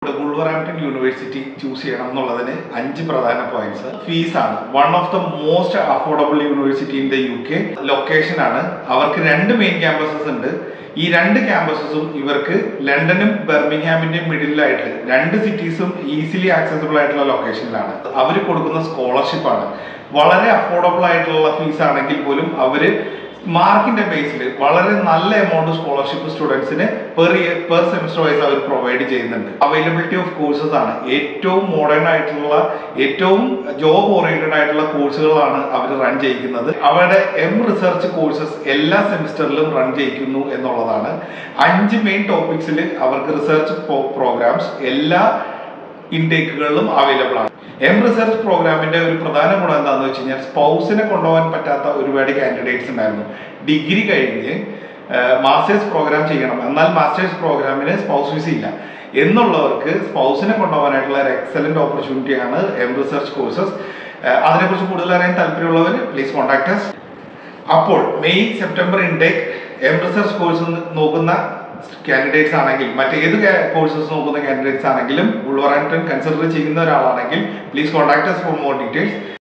Wolverhampton University choose ചെയ്യണം എന്നുള്ളതിന് 5 പ്രധാന പോയിന്റ്സ്. ഫീസാണ്. One of the most affordable university in the UK. Location ആണ്. അവർക്ക് 2 മെയിൻ ക്യാമ്പസസ് ഉണ്ട്. ഈ 2 ക്യാമ്പസസും ഇവർക്ക് ലണ്ടനും ബെർമിംഗ്ഹാമിന്റെയും മിഡിലായിട്ട് 2 സിറ്റീസും ഈസിലി ആക്സസിബിൾ ആയിട്ടുള്ള ലൊക്കേഷനിലാണ്. അവർ കൊടുക്കുന്ന സ്കോളർഷിപ്പ് ആണ്. വളരെ അഫോർഡബിൾ ആയിട്ടുള്ള ഫീസ് ആണെങ്കിൽ പോലും അവര് മാർക്കിന്റെ ബേസിൽ വളരെ നല്ല എമൗണ്ട് സ്കോളർഷിപ്പ് സ്റ്റുഡൻസിന് പെർ സെമിസ്റ്റർ വൈസ് അവർ പ്രൊവൈഡ് ചെയ്യുന്നുണ്ട്. അവൈലബിലിറ്റി ഓഫ് കോഴ്സസ് ആണ്. ഏറ്റവും മോഡേൺ ആയിട്ടുള്ള ഏറ്റവും ജോബ് ഓറിയന്റഡ് ആയിട്ടുള്ള കോഴ്സുകളാണ് അവർ റൺ ചെയ്യിക്കുന്നത്. അവരുടെ റിസർച്ച് കോഴ്സസ് എല്ലാ സെമിസ്റ്ററിലും റൺ ചെയ്യിക്കുന്നു എന്നുള്ളതാണ്. 5 മെയിൻ ടോപ്പിക്സിൽ അവർക്ക് റിസർച്ച് പ്രോഗ്രാംസ് എല്ലാ ഇൻടേക്കുകളിലും അവൈലബിൾ ആണ്. റിസർച്ച് പ്രോഗ്രാമിന്റെ ഒരു പ്രധാന ഗുണം എന്താണെന്ന് വെച്ച് കഴിഞ്ഞാൽ സ്പൗസിനെ കൊണ്ടുപോകാൻ പറ്റാത്ത ഒരുപാട് കാൻഡിഡേറ്റ്സ് ഉണ്ടായിരുന്നു. ഡിഗ്രി കഴിഞ്ഞ് മാസ്റ്റേഴ്സ് പ്രോഗ്രാം ചെയ്യണം, എന്നാൽ മാസ്റ്റേഴ്സ് പ്രോഗ്രാമിന് സ്പൗസ് വിസ ഇല്ല എന്നുള്ളവർക്ക് സ്പൗസിനെ കൊണ്ടുപോകാനായിട്ടുള്ള ഒരു എക്സലന്റ് ഓപ്പർച്യൂണിറ്റിയാണ് റിസർച്ച് കോഴ്സസ്. അതിനെക്കുറിച്ച് കൂടുതൽ അറിയാൻ താല്പര്യമുള്ളവർ പ്ലീസ് കോൺടാക്ട് us. അപ്പോൾ May September intake research course നോക്കുന്ന കാൻഡിഡേറ്റ്സ് ആണെങ്കിൽ മറ്റേത് കോഴ്സസ് നോക്കുന്ന കാൻഡിഡേറ്റ്സ് ആണെങ്കിലും വുൾവർഹാംപ്റ്റൺ കൺസിഡർ ചെയ്യുന്ന ഒരാളാണെങ്കിൽ please contact us for more details.